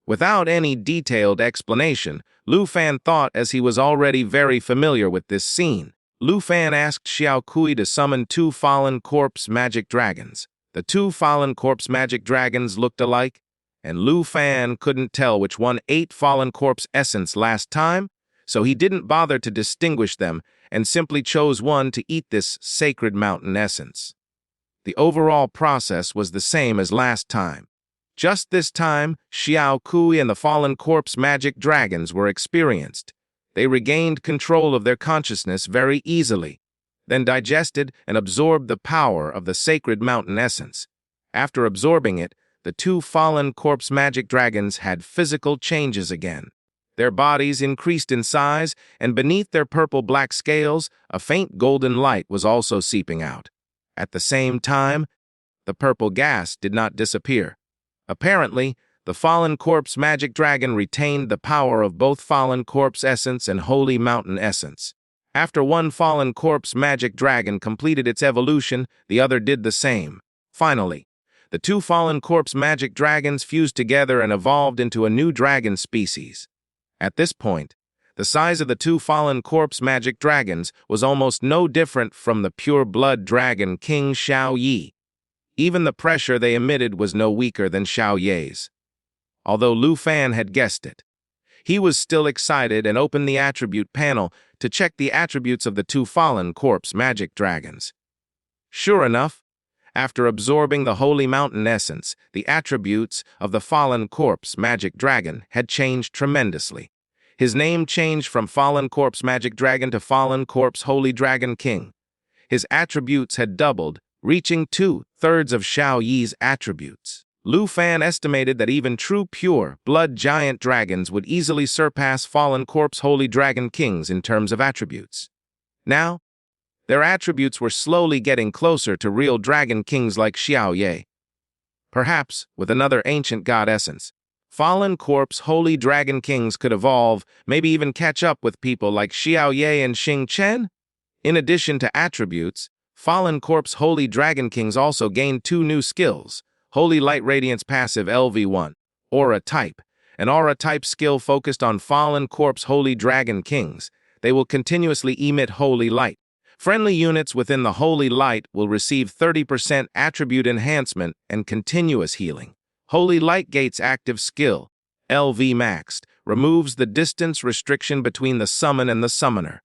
Without any detailed explanation, Lu Fan thought, as he was already very familiar with this scene. Lu Fan asked Xiao Kui to summon 2 fallen corpse magic dragons. The 2 fallen corpse magic dragons looked alike, and Lu Fan couldn't tell which one ate fallen corpse essence last time, so he didn't bother to distinguish them and simply chose one to eat this sacred mountain essence. The overall process was the same as last time. Just this time, Xiao Kui and the fallen corpse magic dragons were experienced. They regained control of their consciousness very easily, then digested and absorbed the power of the sacred mountain essence. After absorbing it, the 2 fallen corpse magic dragons had physical changes again. Their bodies increased in size, and beneath their purple-black scales, a faint golden light was also seeping out. At the same time, the purple gas did not disappear. Apparently, the fallen corpse magic dragon retained the power of both fallen corpse essence and holy mountain essence. After one fallen corpse magic dragon completed its evolution, the other did the same. Finally, the 2 fallen corpse magic dragons fused together and evolved into a new dragon species. At this point, the size of the 2 fallen corpse magic dragons was almost no different from the pure-blood dragon King Xiao Yi. Even the pressure they emitted was no weaker than Xiao Ye's. Although Lu Fan had guessed it, he was still excited and opened the attribute panel to check the attributes of the 2 fallen corpse magic dragons. Sure enough, after absorbing the holy mountain essence, the attributes of the fallen corpse magic dragon had changed tremendously. His name changed from Fallen Corpse Magic Dragon to Fallen Corpse Holy Dragon King. His attributes had doubled, reaching 2/3 of Xiao Yi's attributes. Lu Fan estimated that even true pure blood giant dragons would easily surpass Fallen Corpse Holy Dragon Kings in terms of attributes. Now, their attributes were slowly getting closer to real dragon kings like Xiao Ye. Perhaps, with another ancient god essence, Fallen Corpse Holy Dragon Kings could evolve, maybe even catch up with people like Xiao Ye and Xing Chen. In addition to attributes, Fallen Corpse Holy Dragon Kings also gained 2 new skills: Holy Light Radiance Passive LV1, Aura Type, an Aura Type skill focused on Fallen Corpse Holy Dragon Kings. They will continuously emit Holy Light. Friendly units within the Holy Light will receive 30% attribute enhancement and continuous healing. Holy Light Gate's active skill, LV Maxed, removes the distance restriction between the summon and the summoner.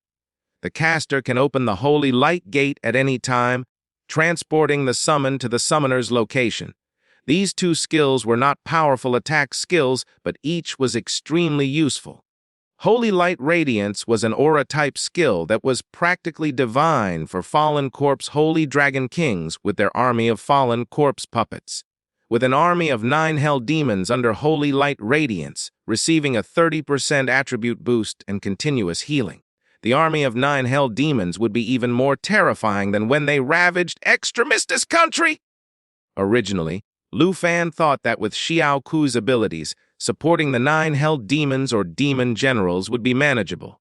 The caster can open the Holy Light Gate at any time, transporting the summon to the summoner's location. These 2 skills were not powerful attack skills, but each was extremely useful. Holy Light Radiance was an aura-type skill that was practically divine for Fallen Corpse Holy Dragon Kings with their army of Fallen Corpse puppets. With an army of 9 hell demons under Holy Light Radiance, receiving a 30% attribute boost and continuous healing, the army of 9 hell demons would be even more terrifying than when they ravaged Extremistus country. Originally, Lu Fan thought that with Xiao Ku's abilities, supporting the 9 hell demons or demon generals would be manageable.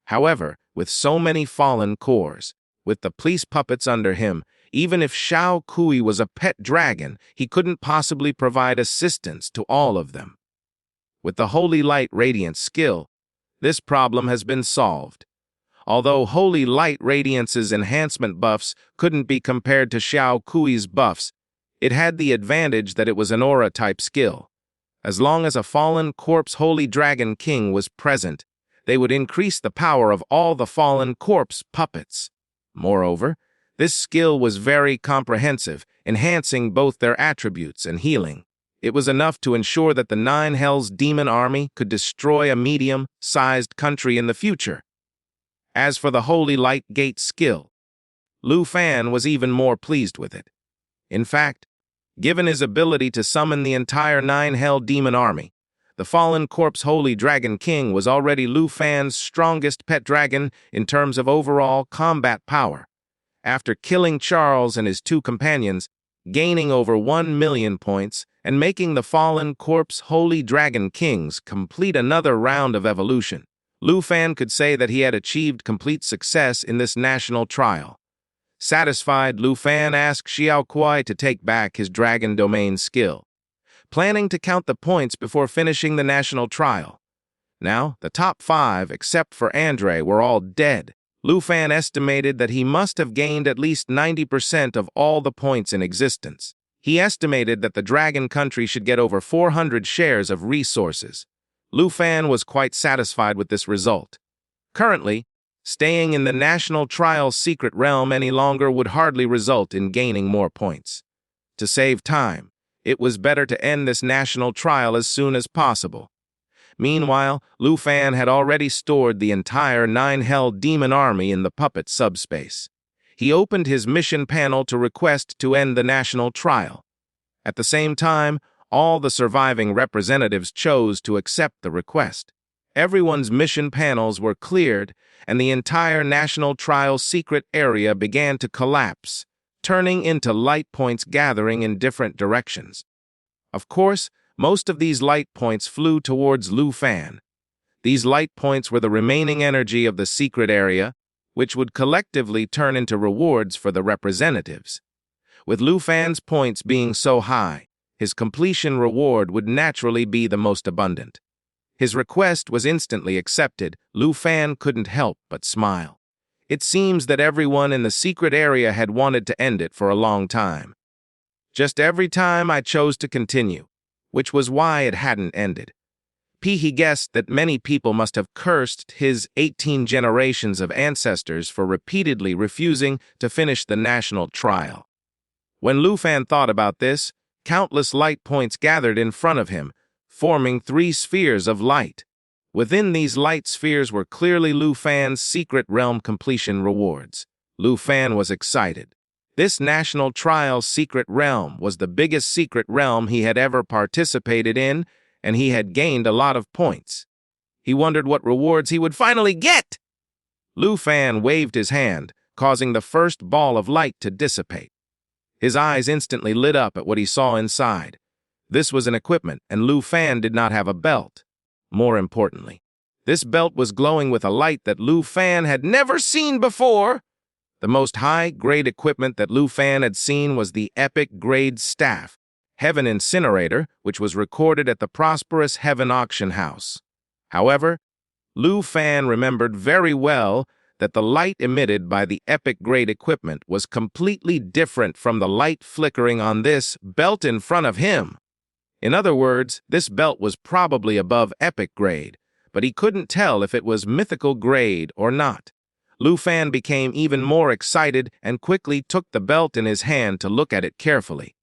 However, with so many fallen cores, with the police puppets under him, even if Xiao Kui was a pet dragon, he couldn't possibly provide assistance to all of them. With the Holy Light Radiance skill, this problem has been solved. Although Holy Light Radiance's enhancement buffs couldn't be compared to Xiao Kui's buffs, it had the advantage that it was an aura-type skill. As long as a Fallen Corpse Holy Dragon King was present, they would increase the power of all the Fallen Corpse puppets. Moreover, this skill was very comprehensive, enhancing both their attributes and healing. It was enough to ensure that the 9 Hells demon army could destroy a medium-sized country in the future. As for the Holy Light Gate skill, Lu Fan was even more pleased with it. In fact, given his ability to summon the entire 9 Hell demon army, the Fallen Corpse Holy Dragon King was already Lu Fan's strongest pet dragon in terms of overall combat power. After killing Charles and his 2 companions, gaining over 1 million points, and making the Fallen Corpse Holy Dragon Kings complete another round of evolution, Lu Fan could say that he had achieved complete success in this national trial. Satisfied, Lu Fan asked Xiao Kui to take back his Dragon Domain skill. planning to count the points before finishing the national trial. Now, the top 5, except for Andre, were all dead. Lu Fan estimated that he must have gained at least 90% of all the points in existence. He estimated that the Dragon Country should get over 400 shares of resources. Lu Fan was quite satisfied with this result. Currently, staying in the national trial's secret realm any longer would hardly result in gaining more points. To save time, it was better to end this national trial as soon as possible. Meanwhile, Lu Fan had already stored the entire 9-Hell demon army in the puppet subspace. He opened his mission panel to request to end the national trial. At the same time, all the surviving representatives chose to accept the request. Everyone's mission panels were cleared, and the entire national trial secret area began to collapse, turning into light points gathering in different directions. Of course, most of these light points flew towards Lu Fan. These light points were the remaining energy of the secret area, which would collectively turn into rewards for the representatives. With Lu Fan's points being so high, his completion reward would naturally be the most abundant. His request was instantly accepted. Lu Fan couldn't help but smile. It seems that everyone in the secret area had wanted to end it for a long time. Just every time I chose to continue, which was why it hadn't ended. He guessed that many people must have cursed his 18 generations of ancestors for repeatedly refusing to finish the national trial. When Lu Fan thought about this, countless light points gathered in front of him, forming 3 spheres of light. Within these light spheres were clearly Lu Fan's secret realm completion rewards. Lu Fan was excited. This national trial's secret realm was the biggest secret realm he had ever participated in, and he had gained a lot of points. He wondered what rewards he would finally get. Lu Fan waved his hand, causing the first ball of light to dissipate. His eyes instantly lit up at what he saw inside. This was an equipment, and Lu Fan did not have a belt. More importantly, this belt was glowing with a light that Lu Fan had never seen before. The most high-grade equipment that Lu Fan had seen was the epic-grade staff, Heaven Incinerator, which was recorded at the prosperous Heaven Auction House. However, Lu Fan remembered very well that the light emitted by the epic-grade equipment was completely different from the light flickering on this belt in front of him. In other words, this belt was probably above epic grade, but he couldn't tell if it was mythical grade or not. Lu Fan became even more excited and quickly took the belt in his hand to look at it carefully.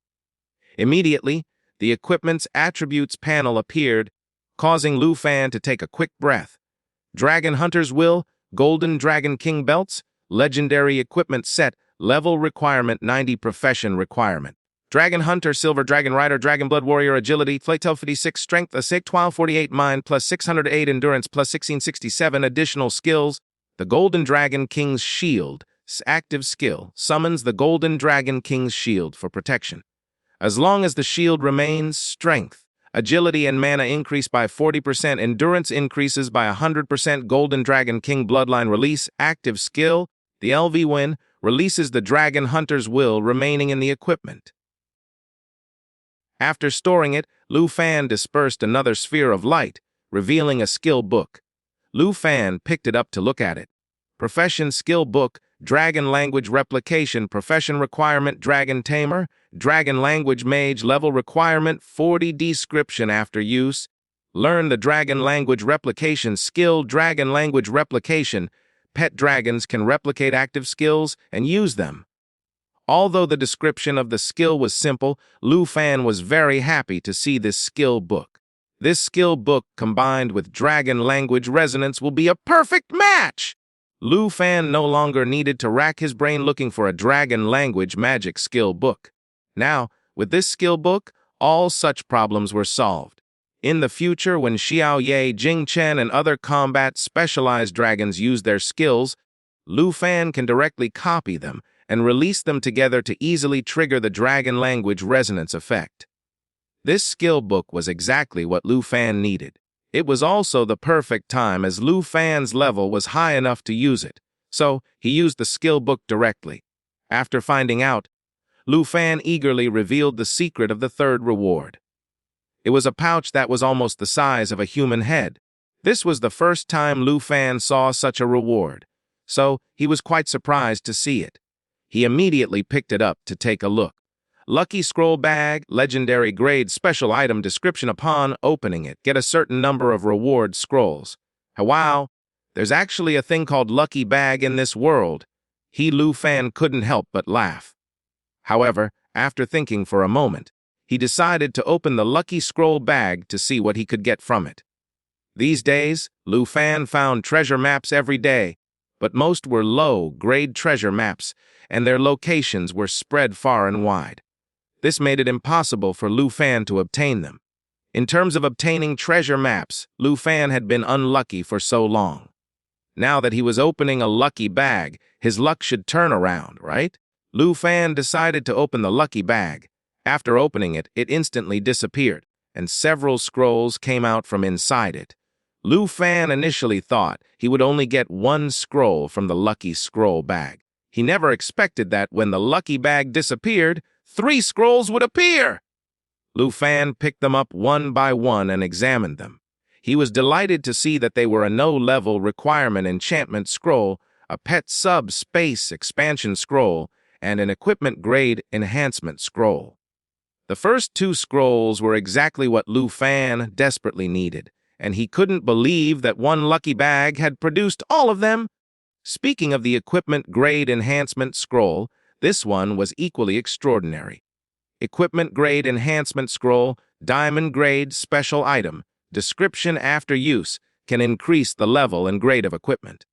Immediately, the equipment's attributes panel appeared, causing Lu Fan to take a quick breath. Dragon Hunter's Will, Golden Dragon King Belts, Legendary Equipment Set, Level Requirement 90 Profession Requirement. Dragon Hunter, Silver Dragon Rider, Dragon Blood Warrior, Agility, Flatel 56, Strength, Assault 1248, Mind, plus 608, Endurance, plus 1667, additional skills. The Golden Dragon King's Shield, active skill, summons the Golden Dragon King's Shield for protection. As long as the shield remains, strength, agility and mana increase by 40%, endurance increases by 100%, Golden Dragon King Bloodline release, active skill, the LV win, releases the Dragon Hunter's Will remaining in the equipment. After storing it, Lu Fan dispersed another sphere of light, revealing a skill book. Lu Fan picked it up to look at it. Profession Skill Book, Dragon Language Replication, Profession Requirement Dragon Tamer, Dragon Language Mage, Level Requirement 40, Description after use. Learn the Dragon Language Replication Skill, Dragon Language Replication. Pet dragons can replicate active skills and use them. Although the description of the skill was simple, Lu Fan was very happy to see this skill book. This skill book combined with Dragon Language Resonance will be a perfect match! Lu Fan no longer needed to rack his brain looking for a Dragon Language Magic skill book. Now, with this skill book, all such problems were solved. In the future, when Xiao Ye, Jing Chen, and other combat specialized dragons use their skills, Lu Fan can directly copy them and release them together to easily trigger the Dragon Language Resonance effect. This skill book was exactly what Lu Fan needed. It was also the perfect time as Lu Fan's level was high enough to use it, so he used the skill book directly. After finding out, Lu Fan eagerly revealed the secret of the third reward. It was a pouch that was almost the size of a human head. This was the first time Lu Fan saw such a reward, so he was quite surprised to see it. He immediately picked it up to take a look. Lucky Scroll Bag, legendary grade special item description. Upon opening it, get a certain number of reward scrolls. Wow, there's actually a thing called Lucky Bag in this world. Lu Fan couldn't help but laugh. However, after thinking for a moment, he decided to open the Lucky Scroll Bag to see what he could get from it. These days, Lu Fan found treasure maps every day, but most were low-grade treasure maps, and their locations were spread far and wide. This made it impossible for Lu Fan to obtain them. In terms of obtaining treasure maps, Lu Fan had been unlucky for so long. Now that he was opening a lucky bag, his luck should turn around, right? Lu Fan decided to open the lucky bag. After opening it, it instantly disappeared, and several scrolls came out from inside it. Lu Fan initially thought he would only get one scroll from the lucky scroll bag. He never expected that when the lucky bag disappeared, 3 scrolls would appear. Lu Fan picked them up one by one and examined them. He was delighted to see that they were a no-level requirement enchantment scroll, a pet sub-space expansion scroll, and an equipment grade enhancement scroll. The first 2 scrolls were exactly what Lu Fan desperately needed, and he couldn't believe that one lucky bag had produced all of them. Speaking of the equipment grade enhancement scroll, this one was equally extraordinary. Equipment grade enhancement scroll, diamond grade special item, description after use, can increase the level and grade of equipment.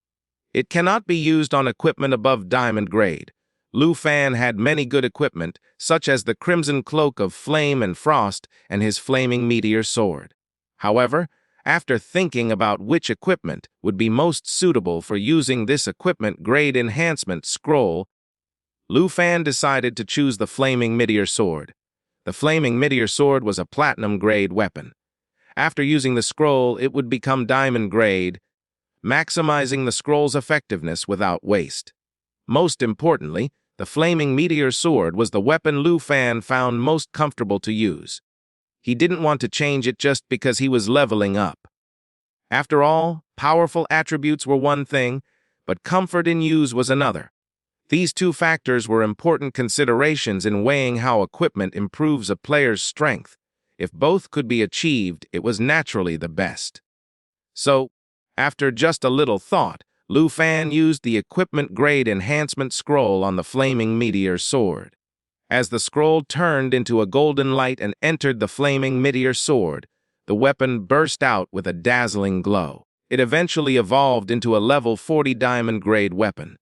It cannot be used on equipment above diamond grade. Lu Fan had many good equipment, such as the Crimson Cloak of Flame and Frost and his Flaming Meteor Sword. However, after thinking about which equipment would be most suitable for using this equipment grade enhancement scroll, Lu Fan decided to choose the Flaming Meteor Sword. The Flaming Meteor Sword was a platinum grade weapon. After using the scroll, it would become diamond grade, maximizing the scroll's effectiveness without waste. Most importantly, the Flaming Meteor Sword was the weapon Lu Fan found most comfortable to use. He didn't want to change it just because he was leveling up. After all, powerful attributes were one thing, but comfort in use was another. These 2 factors were important considerations in weighing how equipment improves a player's strength. If both could be achieved, it was naturally the best. So, after just a little thought, Lu Fan used the equipment grade enhancement scroll on the Flaming Meteor Sword. As the scroll turned into a golden light and entered the Flaming Meteor Sword, the weapon burst out with a dazzling glow. It eventually evolved into a level 40 diamond grade weapon.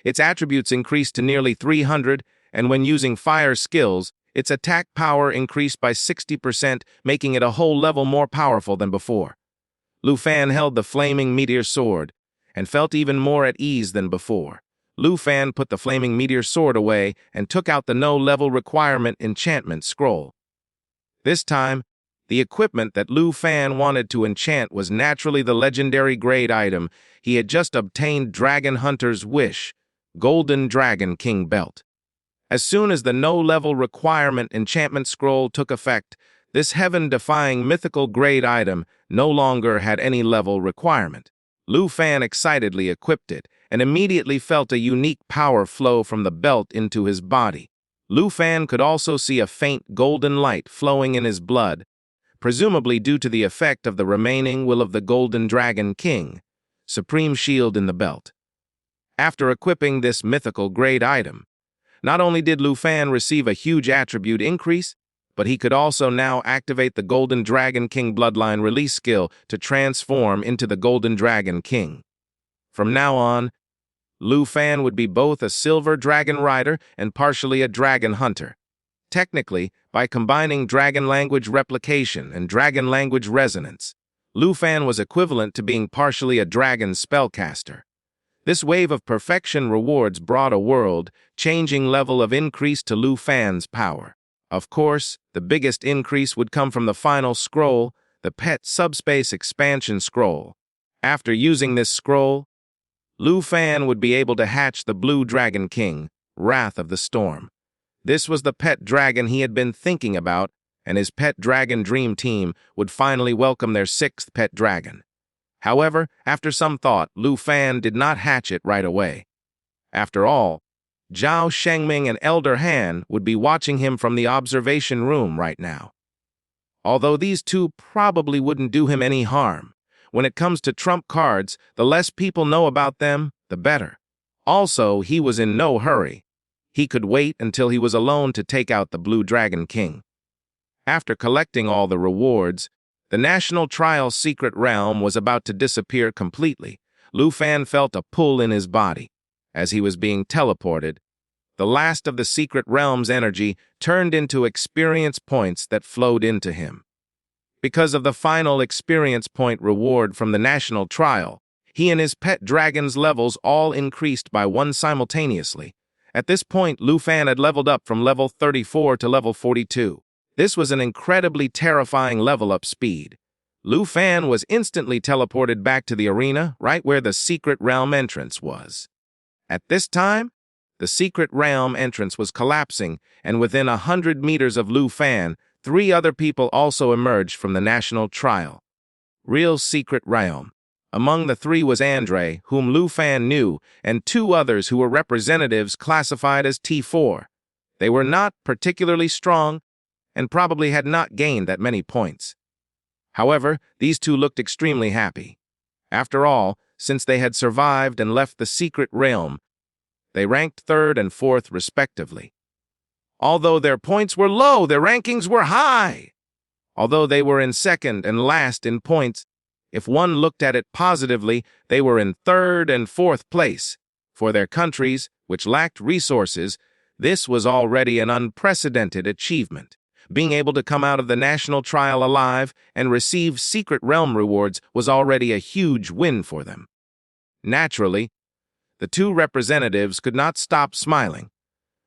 Its attributes increased to nearly 300, and when using fire skills, its attack power increased by 60%, making it a whole level more powerful than before. Lu Fan held the Flaming Meteor Sword and felt even more at ease than before. Lu Fan put the Flaming Meteor Sword away and took out the no-level requirement enchantment scroll. This time, the equipment that Lu Fan wanted to enchant was naturally the legendary grade item he had just obtained, Dragon Hunter's Wish, Golden Dragon King Belt. As soon as the no-level requirement enchantment scroll took effect, this heaven-defying mythical grade item no longer had any level requirement. Lu Fan excitedly equipped it and immediately felt a unique power flow from the belt into his body. Lu Fan could also see a faint golden light flowing in his blood, presumably due to the effect of the remaining will of the Golden Dragon King, Supreme Shield in the belt. After equipping this mythical grade item, not only did Lu Fan receive a huge attribute increase, but he could also now activate the Golden Dragon King Bloodline release skill to transform into the Golden Dragon King. From now on, Lu Fan would be both a Silver Dragon Rider and partially a Dragon Hunter. Technically, by combining Dragon Language Replication and Dragon Language Resonance, Lu Fan was equivalent to being partially a Dragon Spellcaster. This wave of perfection rewards brought a world-changing level of increase to Lu Fan's power. Of course, the biggest increase would come from the final scroll, the Pet Subspace Expansion Scroll. After using this scroll, Lu Fan would be able to hatch the Blue Dragon King, Wrath of the Storm. This was the pet dragon he had been thinking about, and his pet dragon dream team would finally welcome their sixth pet dragon. However, after some thought, Lu Fan did not hatch it right away. After all, Zhao Shengming and Elder Han would be watching him from the observation room right now. Although these two probably wouldn't do him any harm, when it comes to trump cards, the less people know about them, the better. Also, he was in no hurry. He could wait until he was alone to take out the Blue Dragon King. After collecting all the rewards, the National Trial's secret realm was about to disappear completely. Lu Fan felt a pull in his body. As he was being teleported, the last of the secret realm's energy turned into experience points that flowed into him. Because of the final experience point reward from the National Trial, he and his pet dragon's levels all increased by 1 simultaneously. At this point, Lu Fan had leveled up from level 34 to level 42. This was an incredibly terrifying level-up speed. Lu Fan was instantly teleported back to the arena, right where the secret realm entrance was. At this time, the secret realm entrance was collapsing, and within 100 meters of Lu Fan, 3 other people also emerged from the National Trial. Real secret realm. Among the 3 was Andre, whom Lu Fan knew, and 2 others who were representatives classified as T4. They were not particularly strong, and probably had not gained that many points. However, these 2 looked extremely happy. After all, since they had survived and left the secret realm, they ranked 3rd and 4th respectively. Although their points were low, their rankings were high. Although they were in 2nd and last in points, if one looked at it positively, they were in 3rd and 4th place. For their countries, which lacked resources, this was already an unprecedented achievement. Being able to come out of the National Trial alive and receive secret realm rewards was already a huge win for them. Naturally, the 2 representatives could not stop smiling.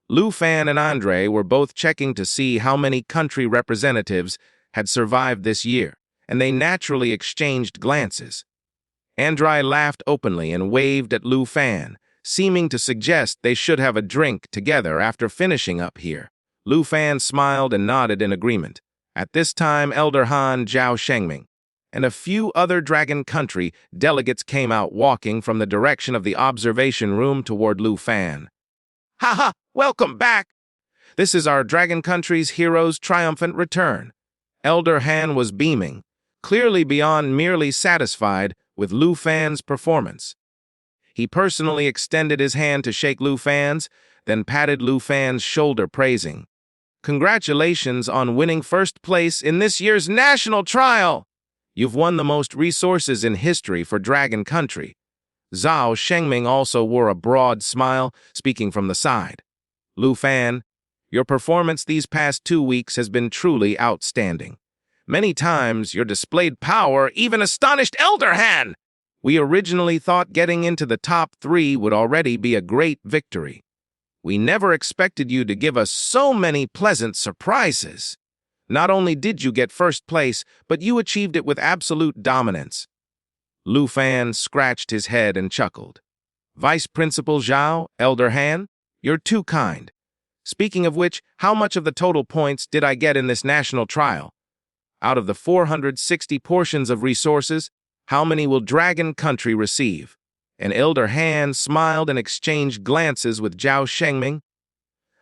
Lu Fan and Andre were both checking to see how many country representatives had survived this year, and they naturally exchanged glances. Andre laughed openly and waved at Lu Fan, seeming to suggest they should have a drink together after finishing up here. Lu Fan smiled and nodded in agreement. At this time, Elder Han, Zhao Shengming, and a few other Dragon Country delegates came out walking from the direction of the observation room toward Lu Fan. "Haha, welcome back! This is our Dragon Country's hero's triumphant return." Elder Han was beaming, clearly beyond merely satisfied with Lu Fan's performance. He personally extended his hand to shake Lu Fan's, then patted Lu Fan's shoulder, praising, "Congratulations on winning 1st place in this year's National Trial! You've won the most resources in history for Dragon Country." Zhao Shengming also wore a broad smile, speaking from the side. "Lu Fan, your performance these past 2 weeks has been truly outstanding. Many times your displayed power even astonished Elder Han. We originally thought getting into the top 3 would already be a great victory. We never expected you to give us so many pleasant surprises. Not only did you get 1st place, but you achieved it with absolute dominance." Lu Fan scratched his head and chuckled. "Vice Principal Zhao, Elder Han, you're too kind. Speaking of which, how much of the total points did I get in this National Trial? Out of the 460 portions of resources, how many will Dragon Country receive?" And Elder Han smiled and exchanged glances with Zhao Shengming.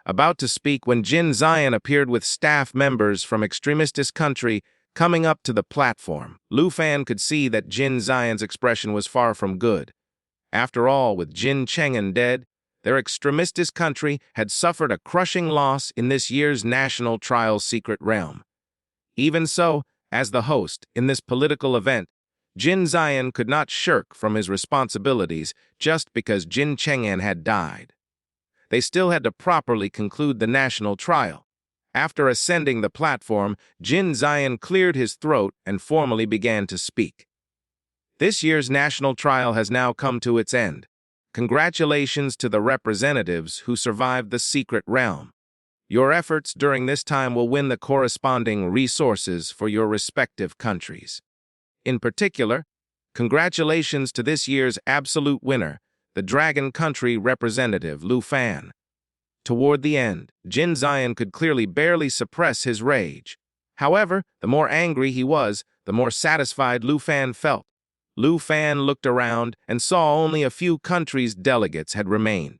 About to speak when Jin Zion appeared with staff members from Extremistis Country coming up to the platform. Lu Fan could see that Jin Zion's expression was far from good. After all, with Jin Cheng'an dead, their Extremistis Country had suffered a crushing loss in this year's National Trial's secret realm. Even so, as the host in this political event, Jin Zion could not shirk from his responsibilities just because Jin Cheng'an had died. They still had to properly conclude the National Trial. After ascending the platform, Jin Zion cleared his throat and formally began to speak. "This year's National Trial has now come to its end. Congratulations to the representatives who survived the secret realm. Your efforts during this time will win the corresponding resources for your respective countries. In particular, congratulations to this year's absolute winner, the Dragon Country representative, Lu Fan." Toward the end, Jin Zion could clearly barely suppress his rage. However, the more angry he was, the more satisfied Lu Fan felt. Lu Fan looked around and saw only a few countries' delegates had remained.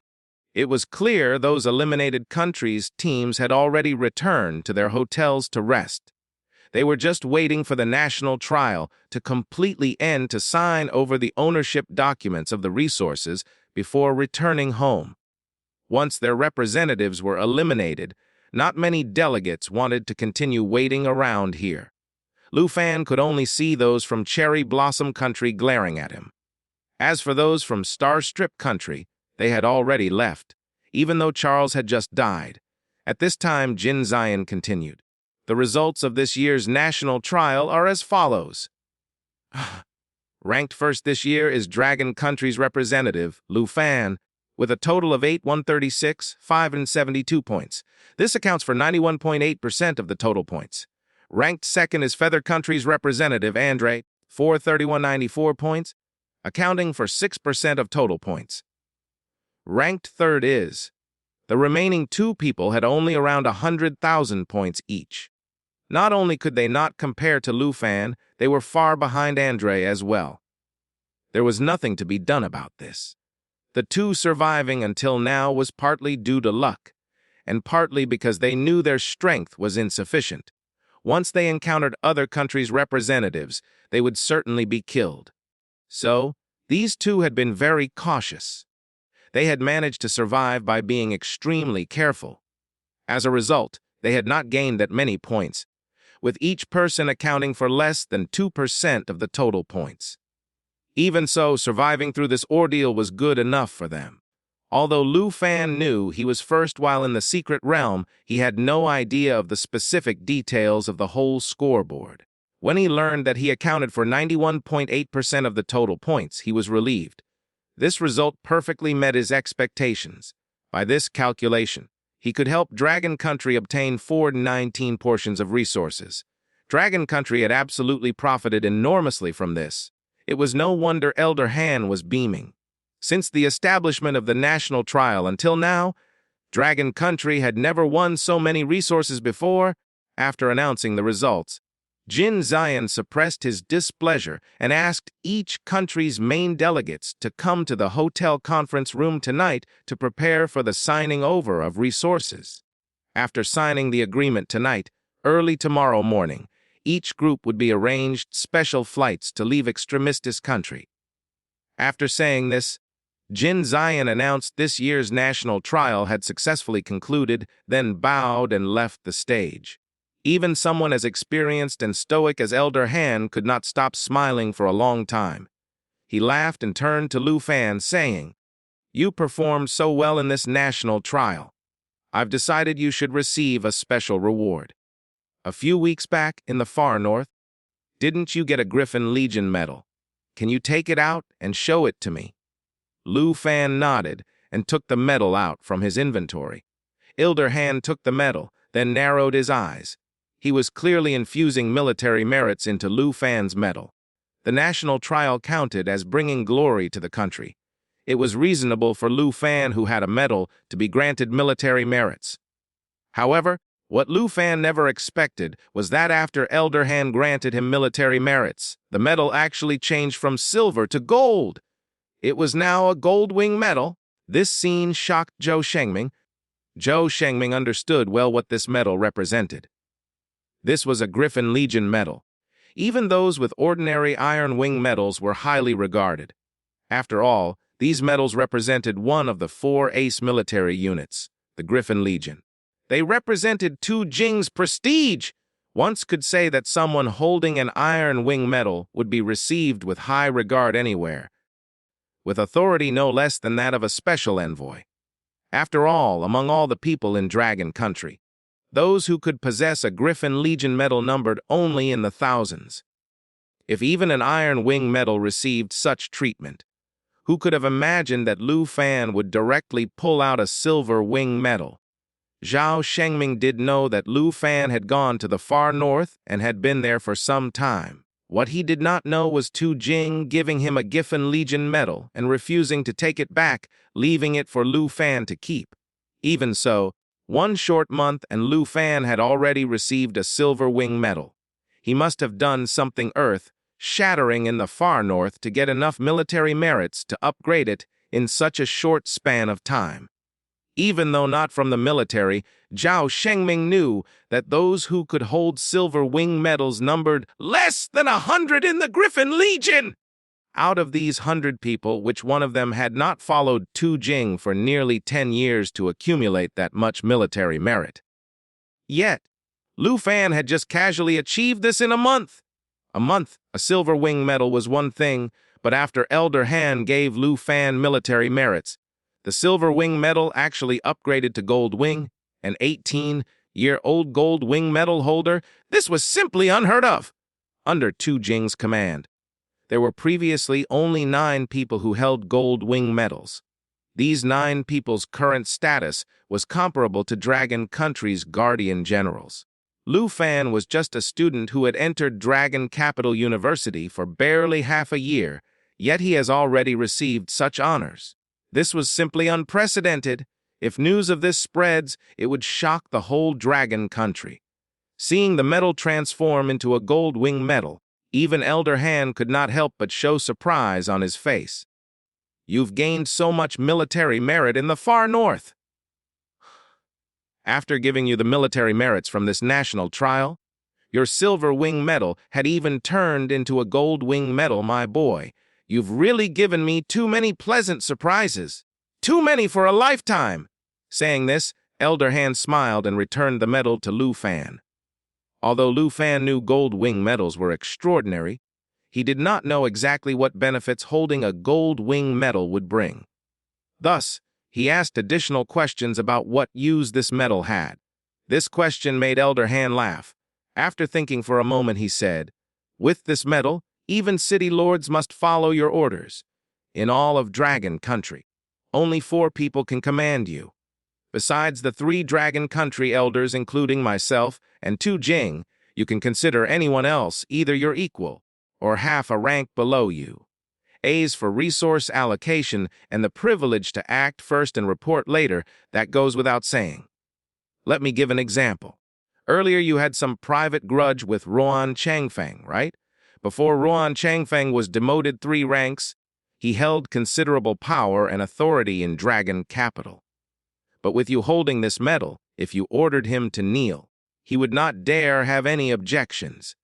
It was clear those eliminated countries' teams had already returned to their hotels to rest. They were just waiting for the national trial to completely end to sign over the ownership documents of the resources before returning home. Once their representatives were eliminated, not many delegates wanted to continue waiting around here. Lu Fan could only see those from Cherry Blossom Country glaring at him. As for those from Star Strip Country, they had already left, even though Charles had just died. At this time, Jin Zion continued. The results of this year's national trial are as follows. Ranked first this year is Dragon Country's representative, Lu Fan, with a total of 8,136, 572 points. This accounts for 91.8% of the total points. Ranked second is Feather Country's representative, Andre, 431.94 points, accounting for 6% of total points. Ranked third is. The remaining two people had only around 100,000 points each. Not only could they not compare to Lu Fan, they were far behind Andre as well. There was nothing to be done about this. The two surviving until now was partly due to luck, and partly because they knew their strength was insufficient. Once they encountered other countries' representatives, they would certainly be killed. So, these two had been very cautious. They had managed to survive by being extremely careful. As a result, they had not gained that many points, with each person accounting for less than 2% of the total points. Even so, surviving through this ordeal was good enough for them. Although Lu Fan knew he was first while in the secret realm, he had no idea of the specific details of the whole scoreboard. When he learned that he accounted for 91.8% of the total points, he was relieved. This result perfectly met his expectations. By this calculation, he could help Dragon Country obtain 419 portions of resources. Dragon Country had absolutely profited enormously from this. It was no wonder Elder Han was beaming. Since the establishment of the national trial until now, Dragon Country had never won so many resources before. After announcing the results, Jin Zion suppressed his displeasure and asked each country's main delegates to come to the hotel conference room tonight to prepare for the signing over of resources. After signing the agreement tonight, early tomorrow morning, each group would be arranged special flights to leave Extremistis Country. After saying this, Jin Zion announced this year's national trial had successfully concluded, then bowed and left the stage. Even someone as experienced and stoic as Elder Han could not stop smiling for a long time. He laughed and turned to Lu Fan, saying, "You performed so well in this national trial. I've decided you should receive a special reward. A few weeks back, in the far north, didn't you get a Griffin Legion medal? Can you take it out and show it to me?" Lu Fan nodded and took the medal out from his inventory. Elder Han took the medal, then narrowed his eyes. He was clearly infusing military merits into Lu Fan's medal. The national trial counted as bringing glory to the country. It was reasonable for Lu Fan, who had a medal, to be granted military merits. However, what Lu Fan never expected was that after Elder Han granted him military merits, the medal actually changed from silver to gold. It was now a gold wing medal. This scene shocked Zhou Shengming. Zhou Shengming understood well what this medal represented. This was a Griffin Legion medal. Even those with ordinary Iron Wing medals were highly regarded. After all, these medals represented one of the 4 ace military units, the Griffin Legion. They represented Tu Jing's prestige. Once could say that someone holding an Iron Wing medal would be received with high regard anywhere, with authority no less than that of a special envoy. After all, among all the people in Dragon Country, those who could possess a Griffin Legion medal numbered only in the thousands. If even an Iron Wing medal received such treatment, who could have imagined that Lu Fan would directly pull out a Silver Wing medal? Zhou Shengming did know that Lu Fan had gone to the far north and had been there for some time. What he did not know was Tu Jing giving him a Griffin Legion medal and refusing to take it back, leaving it for Lu Fan to keep. Even so, One short month and Lu Fan had already received a silver wing medal. He must have done something earth-shattering in the far north to get enough military merits to upgrade it in such a short span of time. Even though not from the military, Zhao Shengming knew that those who could hold silver wing medals numbered less than 100 in the Griffin Legion. Out of these 100 people, which one of them had not followed Tu Jing for nearly 10 years to accumulate that much military merit. Yet, Lu Fan had just casually achieved this in a month. A silver wing medal was one thing, but after Elder Han gave Lu Fan military merits, the silver wing medal actually upgraded to gold wing, an 18-year-old gold wing medal holder. This was simply unheard of. Under Tu Jing's command, there were previously only 9 people who held gold wing medals. These 9 people's current status was comparable to Dragon Country's guardian generals. Lu Fan was just a student who had entered Dragon Capital University for barely half a year, yet he has already received such honors. This was simply unprecedented. If news of this spreads, it would shock the whole Dragon Country. Seeing the medal transform into a gold wing medal, even Elder Han could not help but show surprise on his face. You've gained so much military merit in the far north. After giving you the military merits from this national trial, your silver wing medal had even turned into a gold wing medal, my boy. You've really given me too many pleasant surprises. Too many for a lifetime. Saying this, Elder Han smiled and returned the medal to Lu Fan. Although Lu Fan knew gold wing medals were extraordinary, he did not know exactly what benefits holding a gold wing medal would bring. Thus, he asked additional questions about what use this medal had. This question made Elder Han laugh. After thinking for a moment, he said, "With this medal, even city lords must follow your orders. In all of Dragon Country, only 4 people can command you. Besides the 3 Dragon Country elders, including myself and Tu Jing, you can consider anyone else either your equal or half a rank below you. A's for resource allocation and the privilege to act first and report later, that goes without saying. Let me give an example. Earlier you had some private grudge with Ruan Changfeng, right? Before Ruan Changfeng was demoted 3 ranks, he held considerable power and authority in Dragon Capital. But with you holding this medal, if you ordered him to kneel, he would not dare have any objections.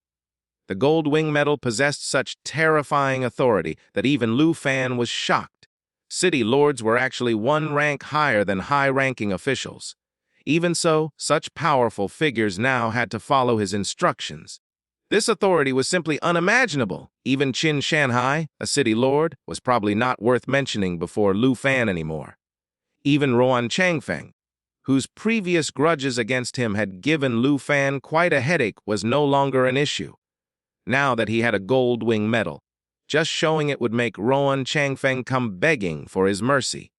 The gold wing medal possessed such terrifying authority that even Lu Fan was shocked. City lords were actually 1 rank higher than high-ranking officials. Even so, such powerful figures now had to follow his instructions. This authority was simply unimaginable. Even Qin Shanhai, a city lord, was probably not worth mentioning before Lu Fan anymore. Even Ruan Changfeng, whose previous grudges against him had given Lu Fan quite a headache, was no longer an issue. Now that he had a gold wing medal, just showing it would make Ruan Changfeng come begging for his mercy.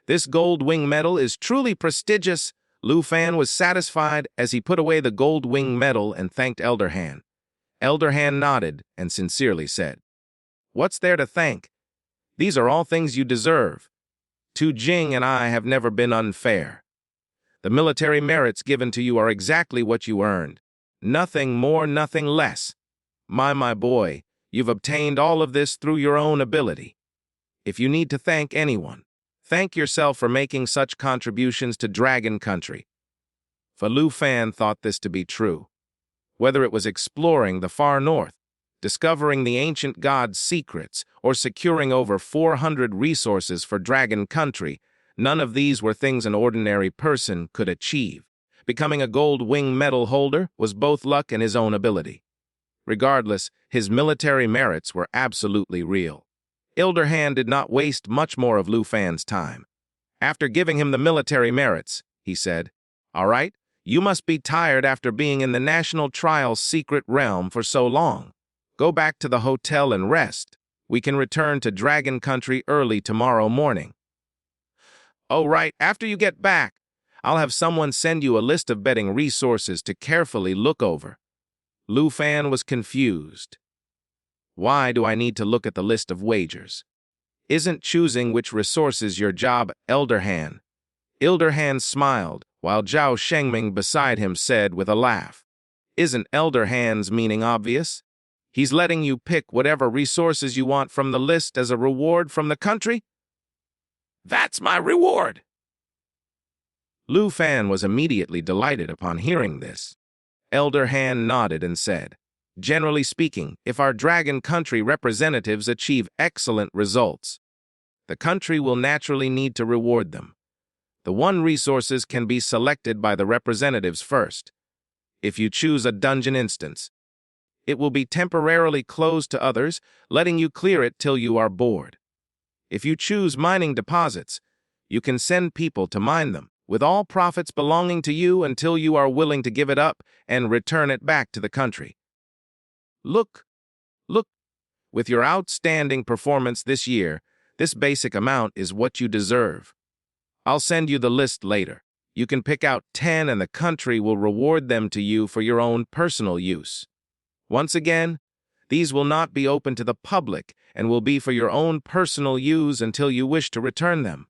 This gold wing medal is truly prestigious. Lu Fan was satisfied as he put away the gold wing medal and thanked Elder Han. Elder Han nodded and sincerely said, "What's there to thank? These are all things you deserve. Tu Jing and I have never been unfair. The military merits given to you are exactly what you earned. Nothing more, nothing less. My boy, you've obtained all of this through your own ability. If you need to thank anyone, thank yourself for making such contributions to Dragon Country." For Lu Fan thought this to be true. Whether it was exploring the far north, discovering the ancient god's secrets, or securing over 400 resources for Dragon Country, none of these were things an ordinary person could achieve. Becoming a gold wing medal holder was both luck and his own ability. Regardless, his military merits were absolutely real. Elder Han did not waste much more of Lu Fan's time. After giving him the military merits, he said, "All right, you must be tired after being in the National Trial's secret realm for so long. Go back to the hotel and rest. We can return to Dragon Country early tomorrow morning." "Oh, right, after you get back, I'll have someone send you a list of betting resources to carefully look over." Lu Fan was confused. "Why do I need to look at the list of wagers? Isn't choosing which resources your job, Elder Han?" Elder Han smiled while Zhao Shengming beside him said with a laugh, "Isn't Elder Hand's meaning obvious? He's letting you pick whatever resources you want from the list as a reward from the country?" "That's my reward!" Lu Fan was immediately delighted upon hearing this. Elder Han nodded and said, "Generally speaking, if our dragon country representatives achieve excellent results, the country will naturally need to reward them. The one resources can be selected by the representatives first. If you choose a dungeon instance, it will be temporarily closed to others, letting you clear it till you are bored. If you choose mining deposits, you can send people to mine them, with all profits belonging to you until you are willing to give it up and return it back to the country. Look, with your outstanding performance this year, this basic amount is what you deserve. I'll send you the list later. You can pick out 10 and the country will reward them to you for your own personal use. Once again, these will not be open to the public and will be for your own personal use until you wish to return them.